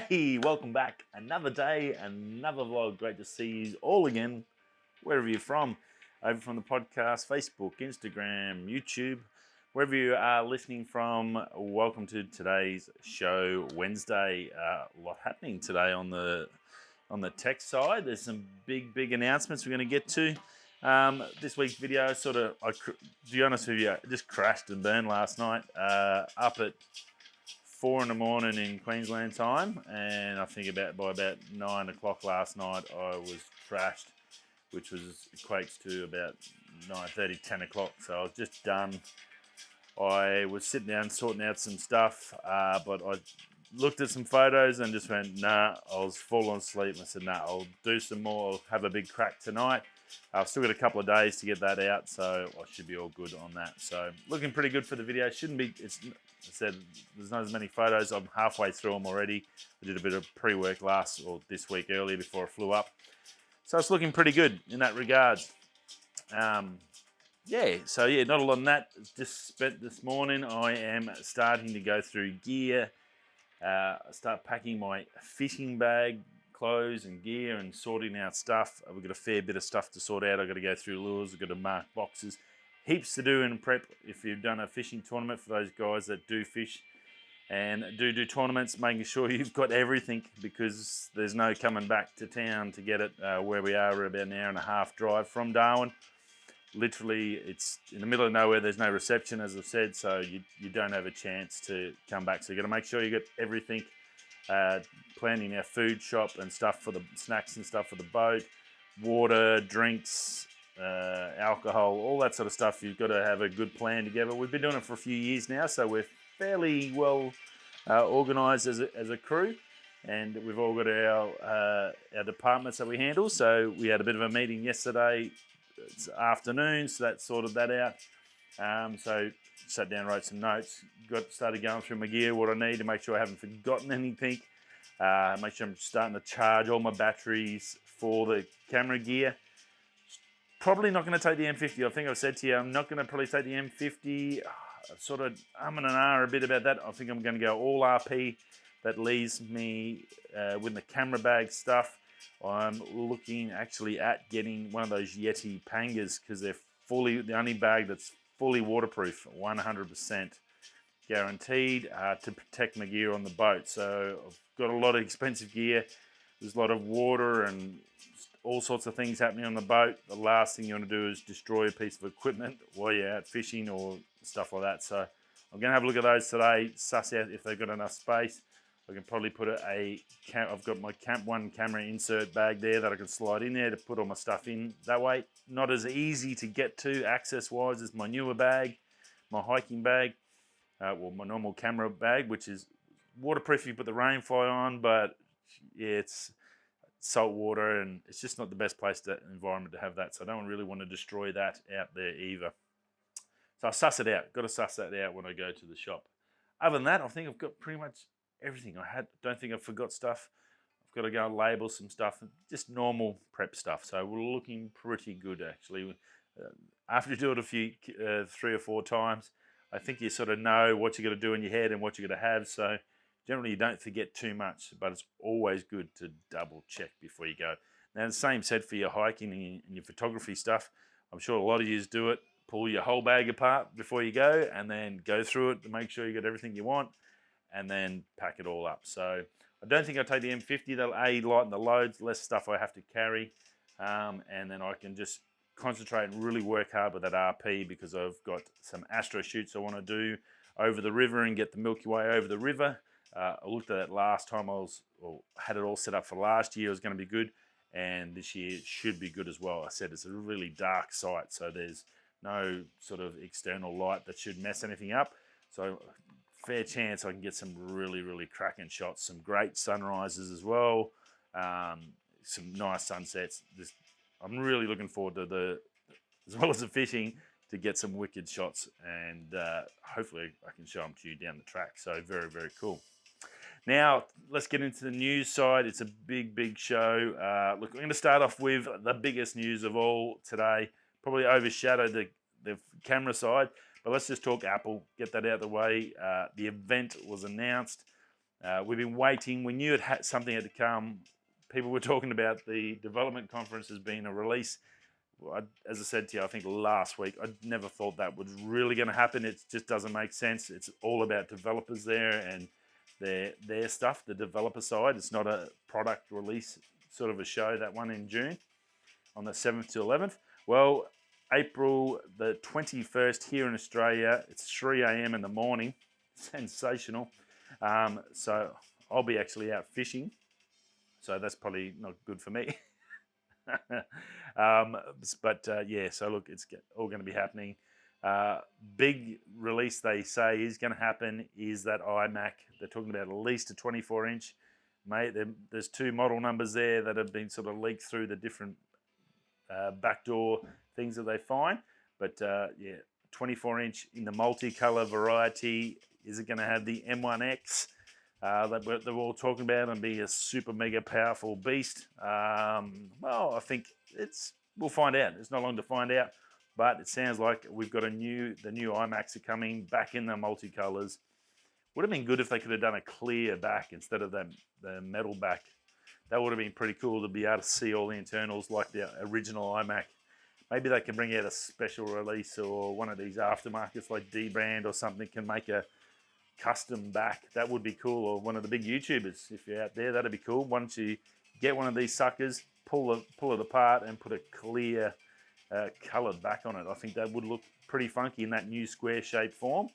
Hey, welcome back. Another day, another vlog. Great to see you all again, wherever you're from. Over from the podcast, Facebook, Instagram, YouTube, wherever you are listening from. Welcome to today's show, Wednesday. A lot happening today on the tech side. There's some big announcements we're going to get to. This week's video, to be honest with you, just crashed and burned last night. Up at 4 in the morning in Queensland time, and I think by about 9 o'clock last night I was crashed, which equates to about 9:30, 10 o'clock. So I was just done. I was sitting down sorting out some stuff, but I looked at some photos and just went, nah. I was falling asleep and I said, nah, I'll do some more. I'll have a big crack tonight. I've still got a couple of days to get that out, so I should be all good on that. So looking pretty good for the video. Shouldn't be. I said there's not as many photos. I'm halfway through them already. I did a bit of pre-work this week earlier before I flew up. So it's looking pretty good in that regard. Not a lot on that. Just spent this morning. I am starting to go through gear. Start packing my fishing bag, clothes and gear, and sorting out stuff. We've got a fair bit of stuff to sort out. I've got to go through lures. I've got to mark boxes. Heaps to do in prep if you've done a fishing tournament, for those guys that do fish and do tournaments, making sure you've got everything, because there's no coming back to town to get it. Where we are, we're about an hour and a half drive from Darwin. Literally, it's in the middle of nowhere. There's no reception, as I've said, so you don't have a chance to come back. So you've got to make sure you get everything. Planning our food shop and stuff for the snacks and stuff for the boat, water, drinks, alcohol, all that sort of stuff. You've got to have a good plan together. We've been doing it for a few years now, so we're fairly well organised as a crew, and we've all got our departments that we handle. So we had a bit of a meeting yesterday afternoon, so that sorted that out. So sat down, wrote some notes, started going through my gear, what I need to make sure I haven't forgotten anything. Make sure I'm starting to charge all my batteries for the camera gear. Probably not going to take the M50. I think I've said to you, I'm not going to probably take the M50. Sort of and a bit about that. I think I'm going to go all RP. That leaves me with the camera bag stuff. I'm looking actually at getting one of those Yeti Pangas, because they're the only bag that's fully waterproof, 100% guaranteed to protect my gear on the boat. So I've got a lot of expensive gear. There's a lot of water and all sorts of things happening on the boat. The last thing you want to do is destroy a piece of equipment while you're out fishing or stuff like that. So I'm going to have a look at those today, suss out if they've got enough space. I can probably put I've got my Camp 1 camera insert bag there that I can slide in there to put all my stuff in. That way, not as easy to get to access-wise as my newer bag, my hiking bag, my normal camera bag, which is waterproof if you put the rainfly on, but yeah, it's salt water and it's just not the best environment to have that. So I don't really want to destroy that out there either. So I suss it out. Got to suss that out when I go to the shop. Other than that, I think I've got pretty much everything. Don't think I forgot stuff. I've got to go and label some stuff, just normal prep stuff. So we're looking pretty good, actually. After you do it a few, 3 or 4 times, I think you sort of know what you got to do in your head and what you got to have. So generally you don't forget too much, but it's always good to double check before you go. Now the same said for your hiking and your photography stuff. I'm sure a lot of you do it. Pull your whole bag apart before you go and then go through it to make sure you got everything you want, and then pack it all up. So I don't think I'll take the M50. That'll lighten the loads, less stuff I have to carry, and then I can just concentrate and really work hard with that RP, because I've got some astro shoots I want to do over the river and get the Milky Way over the river. I looked at that last time had it all set up for last year. It was going to be good, and this year it should be good as well. I said it's a really dark site, so there's no sort of external light that should mess anything up. So fair chance I can get some really cracking shots, some great sunrises as well, some nice sunsets. I'm really looking forward to as well as the fishing, to get some wicked shots, and hopefully I can show them to you down the track. So very cool. Now let's get into the news side. It's a big show. Look, I'm going to start off with the biggest news of all today. Probably overshadowed the camera side, but let's just talk Apple, get that out of the way. The event was announced. We've been waiting. We knew something had to come. People were talking about the development conference as being a release. As I said to you, I think last week, I never thought that was really going to happen. It just doesn't make sense. It's all about developers there and their stuff, the developer side. It's not a product release sort of a show, that one in June on the 7th to 11th. Well, April the 21st here in Australia, it's 3 a.m. in the morning. Sensational. So I'll be actually out fishing. So that's probably not good for me. Yeah, so look, it's all going to be happening. Big release they say is going to happen is that iMac. They're talking about at least a 24-inch. Mate, there's 2 model numbers there that have been sort of leaked through the different backdoor things that they find. But yeah, 24-inch in the multicolor variety. Is it going to have the M1X that they're all talking about and be a super mega powerful beast? Well, I think we'll find out. It's not long to find out, but it sounds like we've got the new iMacs are coming back in the multicolors. Would have been good if they could have done a clear back instead of the metal back. That would have been pretty cool to be able to see all the internals like the original iMac. Maybe they can bring out a special release, or one of these aftermarkets like D-Brand or something can make a custom back. That would be cool. Or one of the big YouTubers, if you're out there, that'd be cool. Why don't you get one of these suckers, pull it apart and put a clear coloured back on it. I think that would look pretty funky in that new square shape form.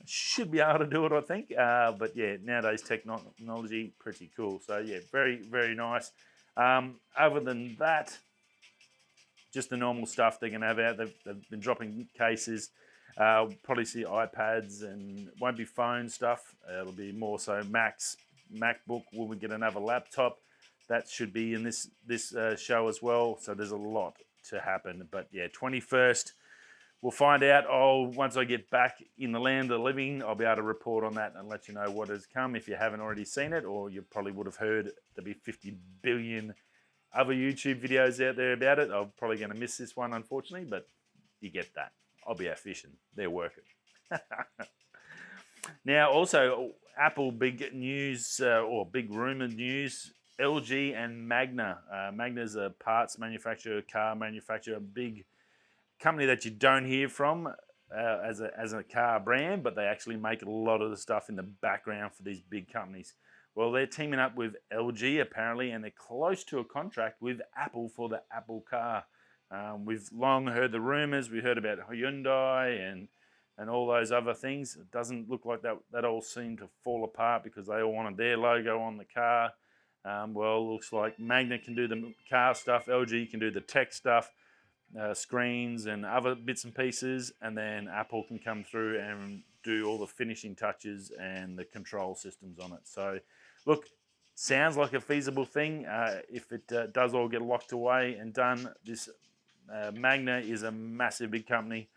Should be able to do it, I think. But yeah, nowadays technology, pretty cool. So yeah, very, very nice. Other than that, just the normal stuff they're going to have out. They've been dropping cases. Probably see iPads, and won't be phone stuff. It'll be more so Macs, MacBook. Will we get another laptop? That should be in this show as well. So there's a lot to happen. But yeah, 21st. We'll find out. Once I get back in the land of the living, I'll be able to report on that and let you know what has come. If you haven't already seen it, or you probably would have heard there'll be 50 billion other YouTube videos out there about it. I'm probably going to miss this one, unfortunately, but you get that. I'll be out fishing. They're working. Now, also, Apple big news, or big rumored news, LG and Magna. Magna's a parts manufacturer, car manufacturer, a big company that you don't hear from as a car brand, but they actually make a lot of the stuff in the background for these big companies. Well, they're teaming up with LG apparently, and they're close to a contract with Apple for the Apple car. We've long heard the rumors. We heard about Hyundai and all those other things. It doesn't look like that all seemed to fall apart because they all wanted their logo on the car. Well, it looks like Magna can do the car stuff, LG can do the tech stuff, screens and other bits and pieces, and then Apple can come through and do all the finishing touches and the control systems on it. So, look, sounds like a feasible thing. If it does all get locked away and done, this Magna is a massive big company.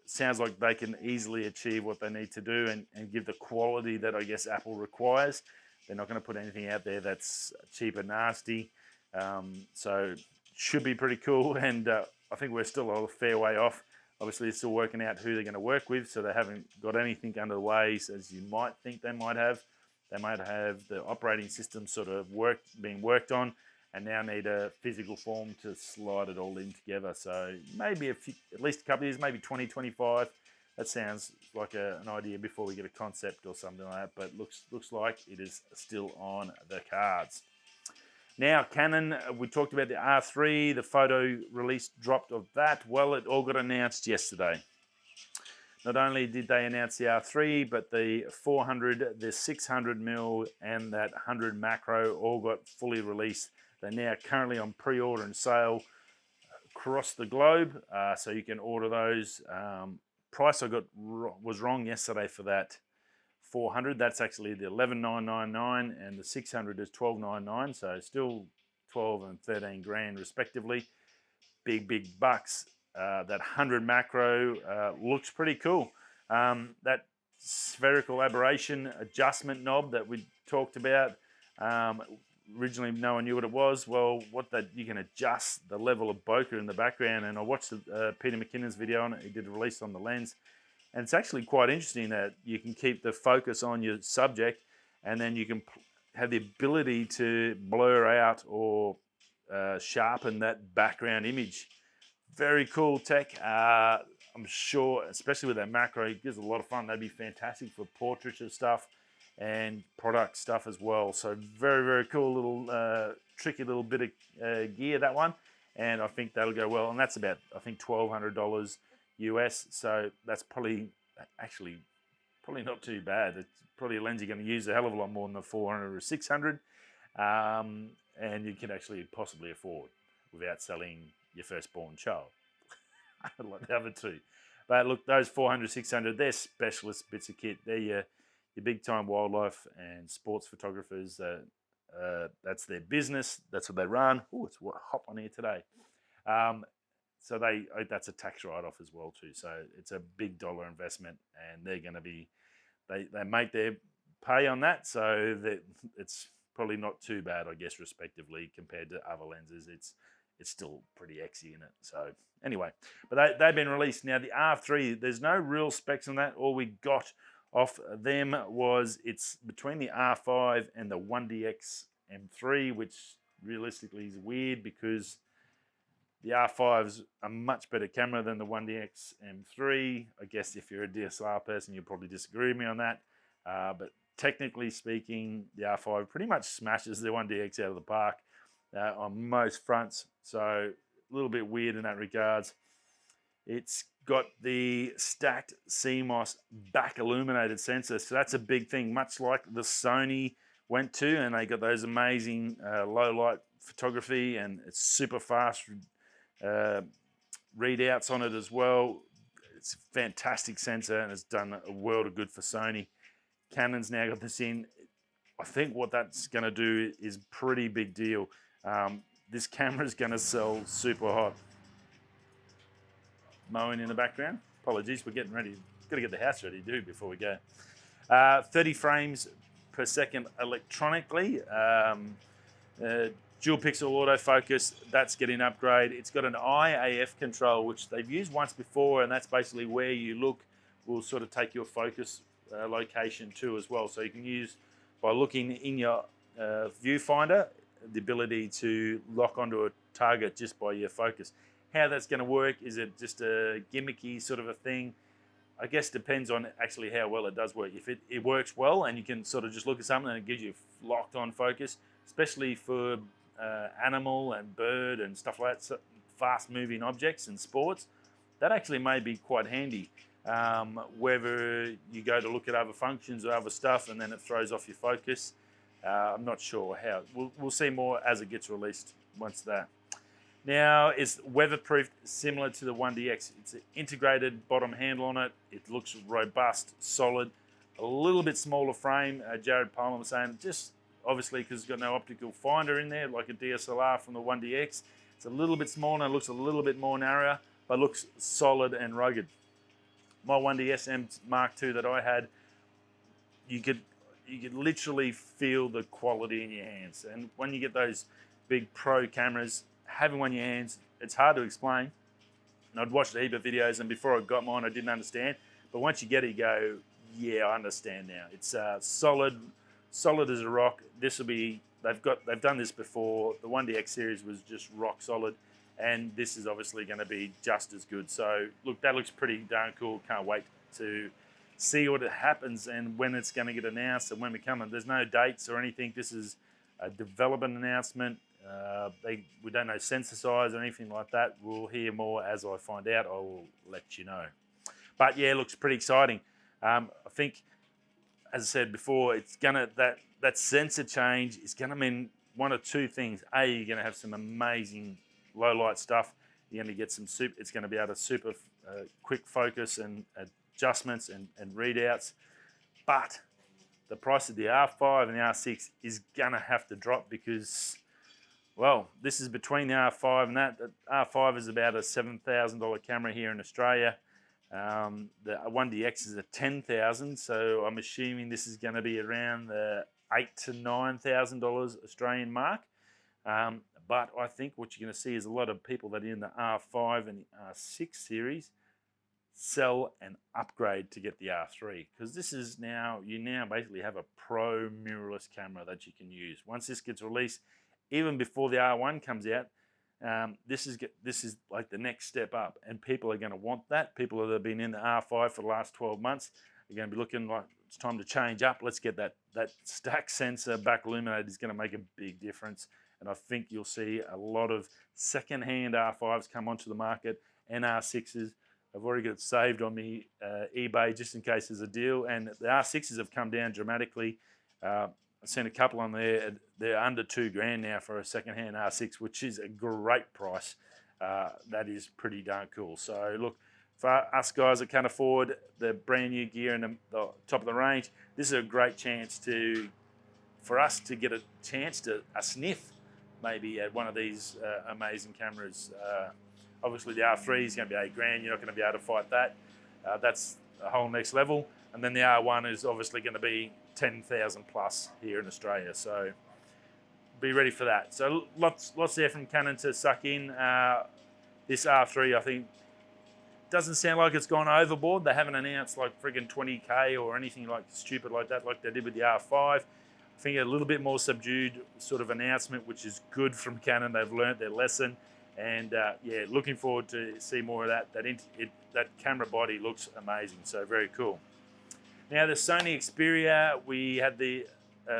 Sounds like they can easily achieve what they need to do and give the quality that I guess Apple requires. They're not going to put anything out there that's cheap and nasty. So should be pretty cool, and I think we're still a fair way off. Obviously, they're still working out who they're going to work with, so they haven't got anything underway as you might think they might have. They might have the operating system sort of being worked on, and now need a physical form to slide it all in together. So maybe at least a couple of years, maybe 2025. That sounds like an idea before we get a concept or something like that, but looks like it is still on the cards. Now, Canon, we talked about the R3, the photo release dropped of that. Well, it all got announced yesterday. Not only did they announce the R3, but the 400, the 600mm, and that 100 macro all got fully released. They're now currently on pre-order and sale across the globe, so you can order those. Price I got was wrong yesterday for that 400. That's actually the 11,999, and the 600 is 12,999. So still 12 and 13 grand respectively. Big bucks. That 100 macro looks pretty cool. That spherical aberration adjustment knob that we talked about. Originally, no one knew what it was. Well, you can adjust the level of bokeh in the background, and I watched Peter McKinnon's video on it. He did a release on the lens, and it's actually quite interesting that you can keep the focus on your subject, and then you can have the ability to blur out or sharpen that background image. Very cool tech. I'm sure, especially with that macro, it gives a lot of fun. That'd be fantastic for portraiture stuff and product stuff as well. So very, very cool little tricky little bit of gear, that one. And I think that'll go well. And that's about, I think, $1,200 US. So that's probably not too bad. It's probably a lens you're going to use a hell of a lot more than the 400 or 600. And you can actually possibly afford without selling your firstborn child. Like the other two. But look, those 400, 600, they're specialist bits of kit. They're your big time wildlife and sports photographers. That's their business. That's what they run. Oh, it's hot on here today. So that's a tax write-off as well too. So it's a big dollar investment, and they're going to be, they make their pay on that. So that it's probably not too bad, I guess, respectively compared to other lenses. It's still pretty XY in it. So anyway, but they've been released. Now the R3, there's no real specs on that. All we got off them was it's between the R5 and the 1DX M3, which realistically is weird because the R5's a much better camera than the 1DX M3. I guess if you're a DSLR person, you'll probably disagree with me on that. But technically speaking, the R5 pretty much smashes the 1DX out of the park on most fronts. So a little bit weird in that regards. It's got the stacked CMOS back illuminated sensor. So that's a big thing, much like the Sony went to, and they got those amazing low light photography, and it's super fast readouts on it as well. It's a fantastic sensor, and it's done a world of good for Sony. Canon's now got this in. I think what that's going to do is pretty big deal. This camera is going to sell super hot. Mowing in the background. Apologies, we're getting ready. Got to get the house ready too before we go. 30 frames per second electronically. Dual pixel autofocus, that's getting an upgrade. It's got an IAF control, which they've used once before, and that's basically where you look will sort of take your focus location too as well. So you can use, by looking in your viewfinder, the ability to lock onto a target just by your focus. How that's going to work, is it just a gimmicky sort of a thing? I guess depends on actually how well it does work. If it works well and you can sort of just look at something and it gives you locked on focus, especially for animal and bird and stuff like that, so fast moving objects and sports, that actually may be quite handy. Whether you go to look at other functions or other stuff and then it throws off your focus, I'm not sure how. We'll see more as it gets released once that. Now, it's weatherproof, similar to the 1DX. It's an integrated bottom handle on it. It looks robust, solid, a little bit smaller frame. Jared Palmer was saying, just obviously because it's got no optical finder in there, like a DSLR from the 1DX. It's a little bit smaller, looks a little bit more narrower, but looks solid and rugged. My 1DS M Mark II that I had, you could literally feel the quality in your hands. And when you get those big pro cameras, having one in your hands, it's hard to explain. And I'd watched a heap of videos, and before I got mine, I didn't understand. But once you get it, you go, yeah, I understand now. It's solid as a rock. This will be, they've done this before. The 1DX series was just rock solid, and this is obviously going to be just as good. So look, that looks pretty darn cool. Can't wait to see what happens and when it's going to get announced and when we come. And there's no dates or anything. This is a development announcement. We don't know sensor size or anything like that. We'll hear more as I find out. I will let you know. But yeah, it looks pretty exciting. I think, as I said before, it's gonna that sensor change is gonna mean one of two things. A, you're gonna have some amazing low light stuff. You're gonna get some super. It's gonna be able to super quick focus and adjustments and readouts. But the price of the R5 and the R6 is gonna have to drop because, well, this is between the R5 and that. The R5 is about a $7,000 camera here in Australia. The 1DX is a $10,000, so I'm assuming this is going to be around the $8,000 to $9,000 Australian mark. But I think what you're going to see is a lot of people that are in the R5 and the R6 series sell and upgrade to get the R3, because this is now, you now basically have a pro mirrorless camera that you can use. Once this gets released, even before the R1 comes out, this is like the next step up, and people are going to want that. People that have been in the R5 for the last 12 months are going to be looking like it's time to change up. Let's get that stack sensor back illuminated is going to make a big difference, and I think you'll see a lot of second-hand R5s come onto the market and R6s. I've already got it saved on me eBay just in case there's a deal, and the R6s have come down dramatically. I've seen a couple on there. They're under $2,000 now for a second-hand R6, which is a great price. That is pretty darn cool. So look, for us guys that can't afford the brand new gear and the top of the range, this is a great chance for us to get a chance to a sniff maybe at one of these amazing cameras. Obviously the R3 is going to be $8,000. You're not going to be able to fight that. That's a whole next level. And then the R1 is obviously going to be 10,000 plus here in Australia. So be ready for that. So lots there from Canon to suck in. This R3, I think, doesn't sound like it's gone overboard. They haven't announced like friggin' 20K or anything like stupid like that, like they did with the R5. I think a little bit more subdued sort of announcement, which is good from Canon. They've learnt their lesson. And yeah, looking forward to see more of that. That camera body looks amazing, so very cool. Now the Sony Xperia, we had the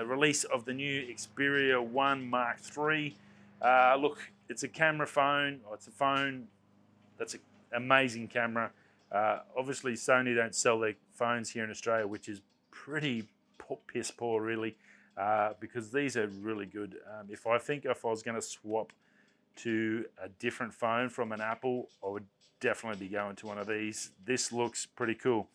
release of the new Xperia 1 Mark III. Look, it's a camera phone. It's a phone that's an amazing camera. Obviously Sony don't sell their phones here in Australia, which is pretty piss poor really, because these are really good. If I was going to swap to a different phone from an Apple, I would definitely be going to one of these. This looks pretty cool.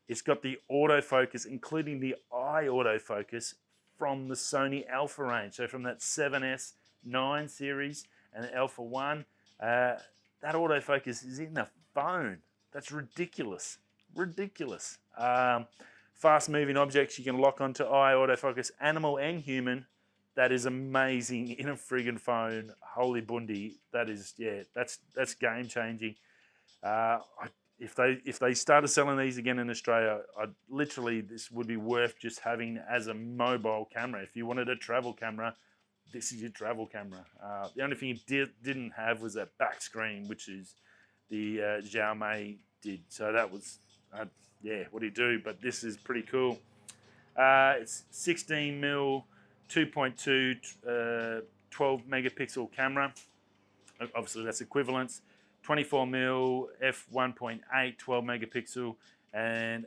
It's got the autofocus, including the eye autofocus from the Sony Alpha range. So from that 7S 9 series and the Alpha 1, that autofocus is in the phone. That's ridiculous. Ridiculous. Fast moving objects you can lock onto eye autofocus, animal and human. That is amazing in a friggin' phone. Holy bundy. That is, yeah, that's game changing. If they started selling these again in Australia, literally this would be worth just having as a mobile camera. If you wanted a travel camera, this is your travel camera. The only thing it didn't have was that back screen, which is the Xiaomi did. So that was, yeah, what do you do? But this is pretty cool. It's 16mm. 2.2 12 megapixel camera. Obviously that's equivalence. 24mm f1.8 12 megapixel and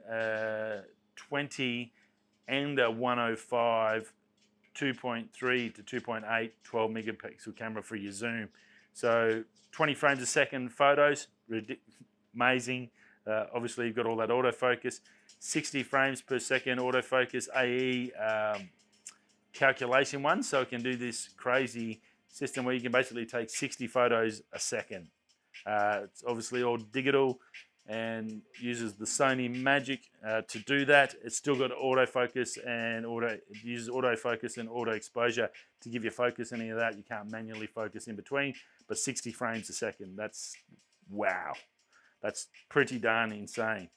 20 and a 105 2.3 to 2.8 12 megapixel camera for your zoom. So 20 frames a second photos, amazing. Obviously you've got all that autofocus. 60 frames per second autofocus AE calculation one, so it can do this crazy system where you can basically take 60 photos a second. It's obviously all digital and uses the Sony Magic to do that. It's still got autofocus and it uses autofocus and auto exposure to give you focus. Any of that you can't manually focus in between, but 60 frames a second. That's wow. That's pretty darn insane.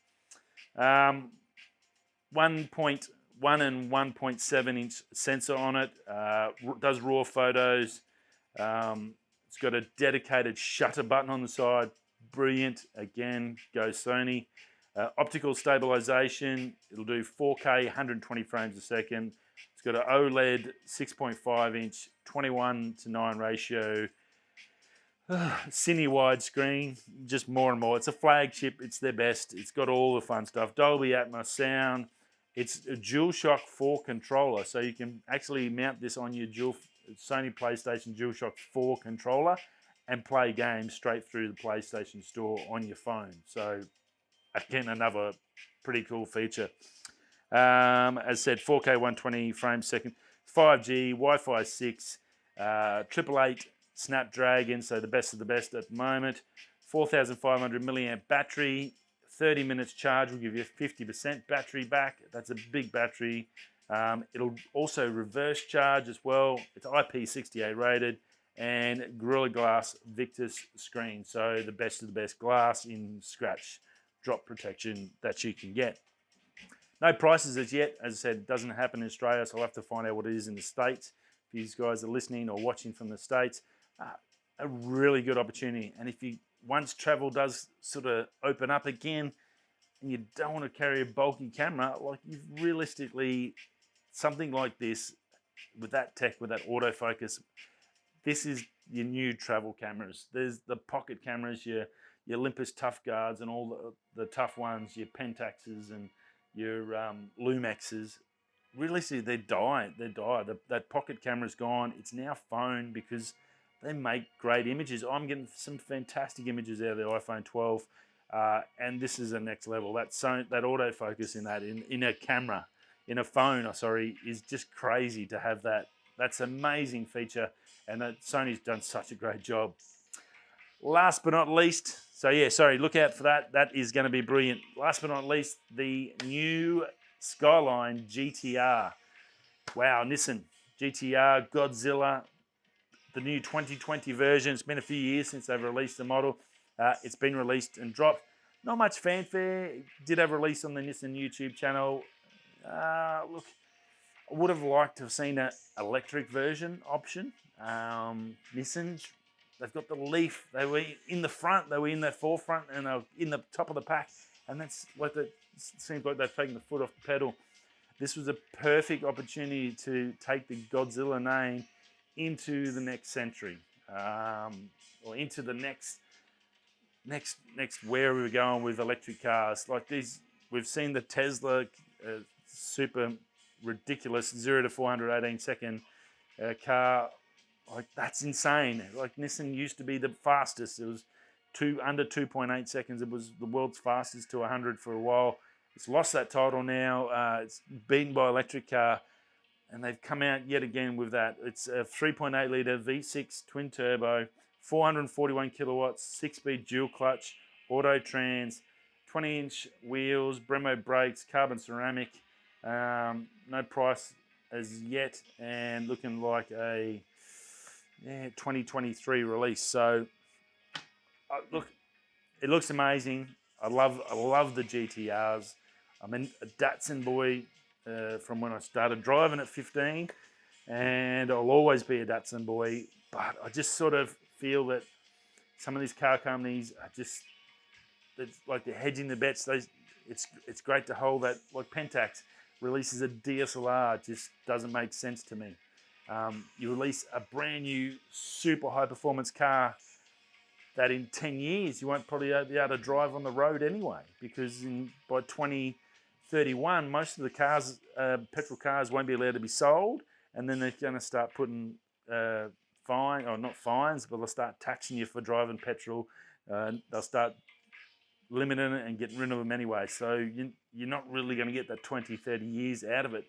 1.1 and 1.7 inch sensor on it, does raw photos. It's got a dedicated shutter button on the side, brilliant, again, goes Sony. Optical stabilization, it'll do 4K, 120 frames a second. It's got an OLED 6.5 inch, 21:9 ratio, cine widescreen, just more and more. It's a flagship, it's their best, it's got all the fun stuff. Dolby Atmos sound. It's a DualShock 4 controller, so you can actually mount this on your Sony PlayStation DualShock 4 controller and play games straight through the PlayStation Store on your phone. So, again, another pretty cool feature. As said, 4K 120 frames a second, 5G, Wi-Fi 6, 888 Snapdragon, so the best of the best at the moment. 4,500 milliamp battery. 30 minutes charge will give you 50% battery back. That's a big battery. It'll also reverse charge as well. It's IP68 rated and Gorilla Glass Victus screen. So the best of the best glass in scratch drop protection that you can get. No prices as yet. As I said, it doesn't happen in Australia, so I'll have to find out what it is in the States. If you guys are listening or watching from the States, a really good opportunity. And if you once travel does sort of open up again, and you don't want to carry a bulky camera, like you've realistically, something like this, with that tech, with that autofocus, this is your new travel cameras. There's the pocket cameras, your Olympus Tough Guards and all the tough ones, your Pentaxes and your Lumexes. Realistically, they die. That pocket camera's gone. It's now phone because they make great images. I'm getting some fantastic images out of the iPhone 12, and this is the next level. That autofocus in a camera, in a phone, is just crazy to have that. That's an amazing feature, and that Sony's done such a great job. Last but not least, look out for that. That is going to be brilliant. Last but not least, the new Skyline Gtr. Wow, Nissan Gtr Godzilla, the new 2020 version. It's been a few years since they've released the model. It's been released and dropped. Not much fanfare. It did have a release on the Nissan YouTube channel. Look, I would have liked to have seen an electric version option. Nissan, they've got the Leaf. They were in the front. They were in the forefront, and they were in the top of the pack. And that's like it seems like they've taken the foot off the pedal. This was a perfect opportunity to take the Godzilla name into the next century, or into the next where we were going with electric cars. Like these, we've seen the Tesla super ridiculous 0 to 418 second car. Like that's insane. Like Nissan used to be the fastest. It was under 2.8 seconds. It was the world's fastest to 100 for a while. It's lost that title now. It's beaten by electric car, and they've come out yet again with that. It's a 3.8 litre V6 twin turbo, 441 kilowatts, 6-speed dual clutch, auto trans, 20-inch wheels, Brembo brakes, carbon ceramic. No price as yet, and looking like a 2023 release. So look, it looks amazing. I love the GTRs. I'm a Datsun boy from when I started driving at 15, and I'll always be a Datsun boy. But I just sort of feel that some of these car companies are just, it's like they're hedging the bets. It's great to hold that. Like Pentax releases a DSLR, it just doesn't make sense to me. You release a brand new super high performance car that in 10 years you won't probably be able to drive on the road anyway, because by 2031 most of the cars, petrol cars, won't be allowed to be sold, and then they're going to start putting not fines, but they'll start taxing you for driving petrol. They'll start limiting it and getting rid of them anyway. So you're not really going to get that 20, 30 years out of it.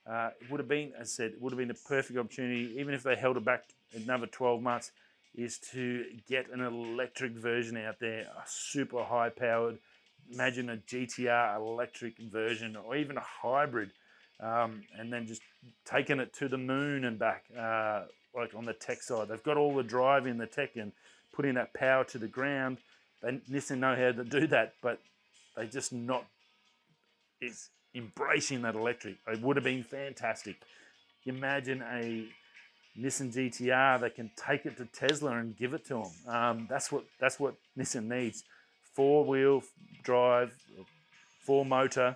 It would have been, as I said, it would have been a perfect opportunity, even if they held it back another 12 months, is to get an electric version out there, a super high powered, imagine a GTR electric version, or even a hybrid, and then just taking it to the moon and back, like on the tech side. They've got all the drive in the tech and putting that power to the ground. Nissan know how to do that, but they just not embracing that electric. It would have been fantastic. Imagine a Nissan GTR that can take it to Tesla and give it to them. That's what Nissan needs. 4-wheel drive, 4-motor,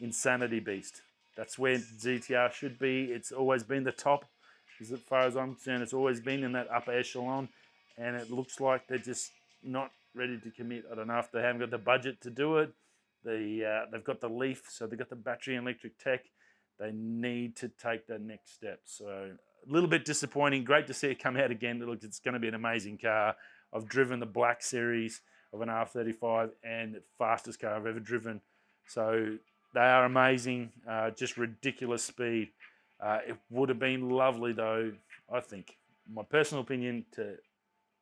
insanity beast. That's where GTR should be. It's always been the top. As far as I'm concerned, it's always been in that upper echelon, and it looks like they're just not ready to commit. I don't know if they haven't got the budget to do it. They've got the Leaf, so they've got the battery and electric tech. They need to take that next step. So a little bit disappointing. Great to see it come out again. Look, it's going to be an amazing car. I've driven the Black Series of an R35, and the fastest car I've ever driven. So they are amazing, just ridiculous speed. It would have been lovely, though, I think, my personal opinion, to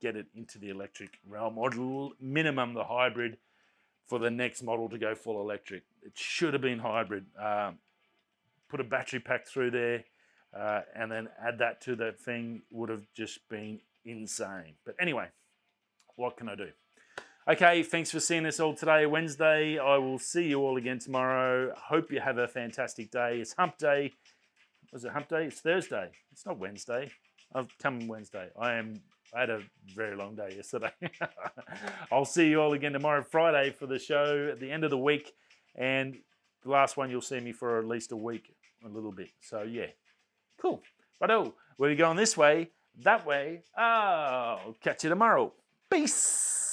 get it into the electric realm, or minimum the hybrid for the next model to go full electric. It should have been hybrid. Put a battery pack through there, and then add that to the thing, would have just been insane. But anyway, what can I do? Okay, thanks for seeing us all today, Wednesday. I will see you all again tomorrow. Hope you have a fantastic day. It's hump day. Was it hump day? It's Thursday. It's not Wednesday. I've come Wednesday. I had a very long day yesterday. I'll see you all again tomorrow, Friday, for the show at the end of the week. And the last one, you'll see me for at least a week, a little bit. So, yeah. Cool. Righto. We're going this way, that way. I'll catch you tomorrow. Peace.